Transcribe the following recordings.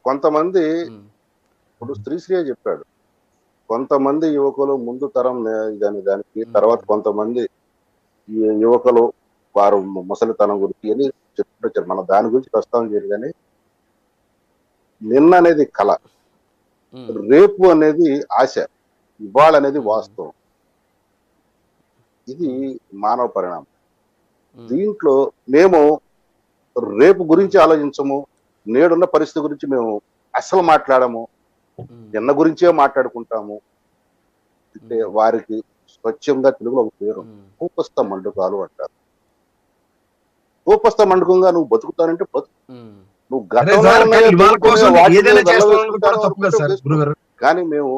కొంతమంది ఉమ్, ఇప్పుడు శ్రీశ్రీ చెప్పాడు. కొంతమంది యువకులు ముందు తరం దానికి ఉమ్, తర్వాత కొంతమంది ఈ యువకులు వారు ముసలితనం గురించి అని చెప్పుకొచ్చారు. మనం దాని గురించి ప్రస్తావన చేయరు కానీ నిన్న అనేది కళ, ఉమ్, రేపు అనేది ఆశ, ఇవాళ అనేది ఉమ్, వాస్తవం. ఇది ఉమ్, మానవ పరిణామం. ఉమ్, దీంట్లో మేము రేపు గురించి ఆలోచించము, నేడున్న పరిస్థితి గురించి మేము అస్సలు మాట్లాడము, ఉమ్, నిన్న గురించే మాట్లాడుకుంటాము. అంటే ఉమ్, వారికి స్వచ్ఛంగా తెలుగులో ఒక పేరు ఉమ్, కూపస్థ మండుకాలు అంటారు. కూపస్థ మండకంగా నువ్వు బతుకుతానంటే బతుకు. ఉమ్, నువ్వు అరే గతంలో సార్, కానీ ఉన్నాయో ఇవాళ దొరుకునే కోసం వాటిని ఏదైనా చేస్తామన్నది కూడా వెళ్ళవేసుకుంటాను తప్పు కదా అనుకుంటే సార్ చేసుకో. గురుగారు. కానీ మేము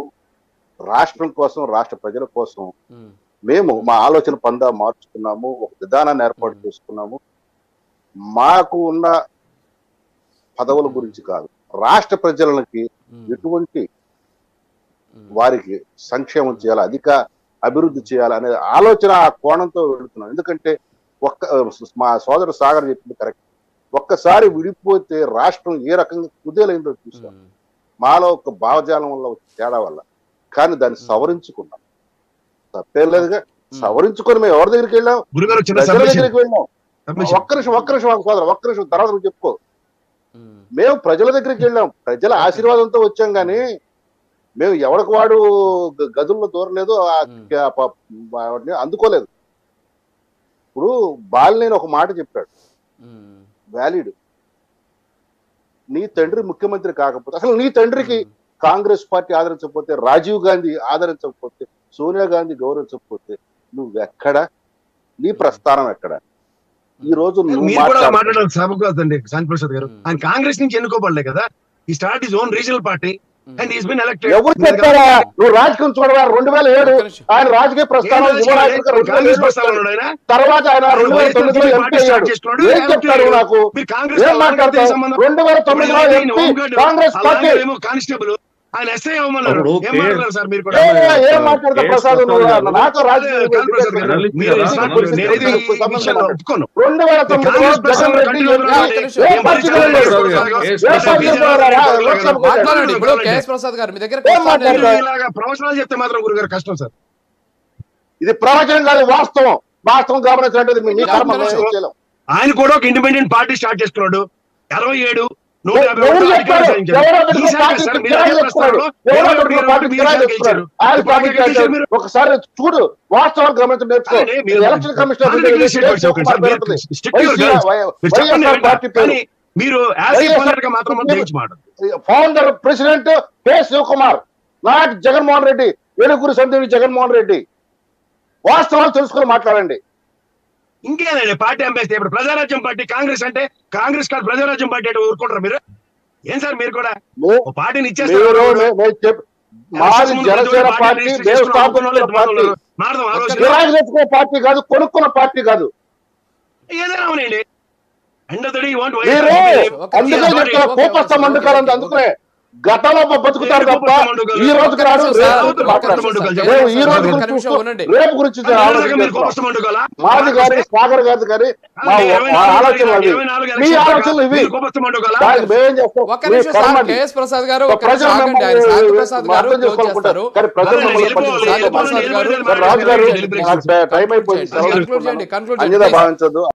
రాష్ట్రం కోసం, రాష్ట్ర ప్రజల కోసం ఉమ్, మేము మా ఆలోచన పందా మార్చుకున్నాము, ఒక విధానాన్ని ఏర్పాటు ఉమ్, చేసుకున్నాము. మాకు ఉన్న పదవుల ఉమ్, గురించి కాదు, రాష్ట్ర ప్రజలకి ఉమ్, ఎటువంటి ఉమ్, వారికి సంక్షేమం ఉమ్, చేయాలి, అధిక అభివృద్ధి చేయాలి అనే ఆలోచన ఆ కోణంతో వెళుతున్నాం. ఎందుకంటే మా సోదరుడు సాగర్ చెప్పింది కరెక్ట్. ఒక్కసారి విడిపోతే రాష్ట్రం ఏ రకంగా కుదేలైందో చూసాం. ఉమ్, మాలో ఒక భావజాలం వల్ల ఒక తేడా వల్ల. కానీ దాన్ని ఉమ్, సవరించుకున్నాం. తప్పేం లేదుగా. ఉమ్, సవరించుకొని మేము ఎవరి దగ్గరికి వెళ్ళాం? గురుగారు చిన్న ప్రజల సబ్మిషన్ దగ్గరికి వెళ్ళాం. ఒక్క నిమిషం సోదరు, ఒక్క నిమిషం తర్వాత నువ్వు చెప్పుకో. ఉమ్, మేము ప్రజల దగ్గరికి వెళ్ళాం, ప్రజల ఓకే. ఆశీర్వాదంతో వచ్చాం. కానీ మేము ఎవరికి వాడు గదుల్లో దూరలేదు, ఉమ్, వాటిని అందుకోలేదు. ఇప్పుడు బాలినేని ఒక మాట చెప్పాడు, ఉమ్, వ్యాలిడ్. నీ తండ్రి ముఖ్యమంత్రి కాకపోతే, అసలు నీ తండ్రికి ఉమ్, కాంగ్రెస్ పార్టీ ఆదరించకపోతే, రాజీవ్ గాంధీ ఆదరించకపోతే, సోనియా గాంధీ గౌరవించకపోతే నువ్వెక్కడ? నీ ప్రస్థానం ఎక్కడ? ఈ రోజు నువ్వు మీరు కూడా మాట్లాడుతున్నావు. మాట్లాడాలి సభ కాదండి శాంతి ప్రసాద్ గారు. ఆయన కాంగ్రెస్ నుంచి ఎన్నుకోబడలే కదా. ఈ start is own regional party and is been elected. ఎవరు చెప్పారా? నువ్వు రాజకీయం చూడవా? 2007 ఒక్క నిమిషం. ఆయన రాజకీయ ప్రస్థానం యువనాయకుడిగా 2007 వచ్చాడు. తర్వాత ఆయన 2009లో ఎంపీ అయ్యాడు. ఏం చెప్తారు నాకు? ఏం మాట్లాడతావు? 2009లో ఎంపీ కాంగ్రెస్ పార్టీ. కానిస్టేబుల్ ఆయన ఎస్ఐ అవ్వమన్నారు. అప్పుడు ఏం మాట్లాడారు సార్ మీరు కూడా? ఏం మాట్లాడతావు ప్రసాద్? నువ్వు నాతో రాజకీయ మీరు నేనేది ఈ విషయంలో ఒప్పుకోను. 2009లో జగన్ రెడ్డి ఎంపీ ఏ పార్టీలో వెళ్ళాడు? ఏ పార్టీలో లోక్సభకు వెళ్ళాడు? మాట్లాడండి. ఇప్పుడు కేఎస్ ప్రసాద్ గారు మీ దగ్గర ఏం మాట్లాడతావు? ఇలాగా ప్రవచనాలు చెప్తే మాత్రం గురుగారు కష్టం సార్. ఇది ప్రవచనం కాదు, వాస్తవం. వాస్తవం గమనించినట్టు మీ కర్మ, మేము ఏం చేయలేం. ఆయన కూడా ఒక ఇండిపెండెంట్ పార్టీ స్టార్ట్ చేసుకున్నాడు. 67 ఎవరు చెప్పారు? ఎవరో ఒకరికి పార్టీ కిరాయి చెప్తున్నాడు. ఎవరో ఒకరికి పార్టీ కిరాయి చెప్తున్నాడు. ఆయన పార్టీ కిరాయి చెప్తున్నాడు. ఒకసారి చూడు, వాస్తవాలు గమనించడం నేర్చుకో. ఎలక్షన్ కమిషన్ పార్టీ పేరు మీరు మాత్రం founder president K Shivakumar, not Jaganmohan Reddy, ఏనుగురు సందేవి జగన్మోహన్ రెడ్డి. వాస్తవాలు తెలుసుకొని మాట్లాడండి. ఇంకేనండి పార్టీ అమ్మేస్తే ఇప్పుడు ప్రజారాజ్యం పార్టీ కాంగ్రెస్ అంటే కాంగ్రెస్ కాదు ప్రజారాజ్యం పార్టీ అంటే ఊరుకుంటారు మీరు? ఏం సార్ మీరు కూడా పార్టీని ఇచ్చేస్తారు. మాది జనసేన పార్టీ, మేము స్థాపించిన పార్టీ. కిరాయి తెచ్చుకునే పార్టీ కాదు, కొనుక్కున్న పార్టీ కాదు. ఏదైనా అవునండి. మీరు అందుకే చెప్తున్నా, కూపస్థ మండుకాలంటే అందుకునే గతంలో బతుకుతారు తప్ప ఈ రోజుకి రాడు. మేము ఈ రోజు రేపు గురించి మాది గారి సాగర్ గారి కానీ మా ఆలోచనలు అవి, మీ ఆలోచనలు ఇవి. మేమేం చేస్తాం? కేఎస్ ప్రసాద్ గారు ప్రజలు అర్థం చేసుకోవాలనుకుంటారు, కానీ ప్రజలు రాజు గారు టైం అయిపోయింది, అన్యదా భావించద్దు.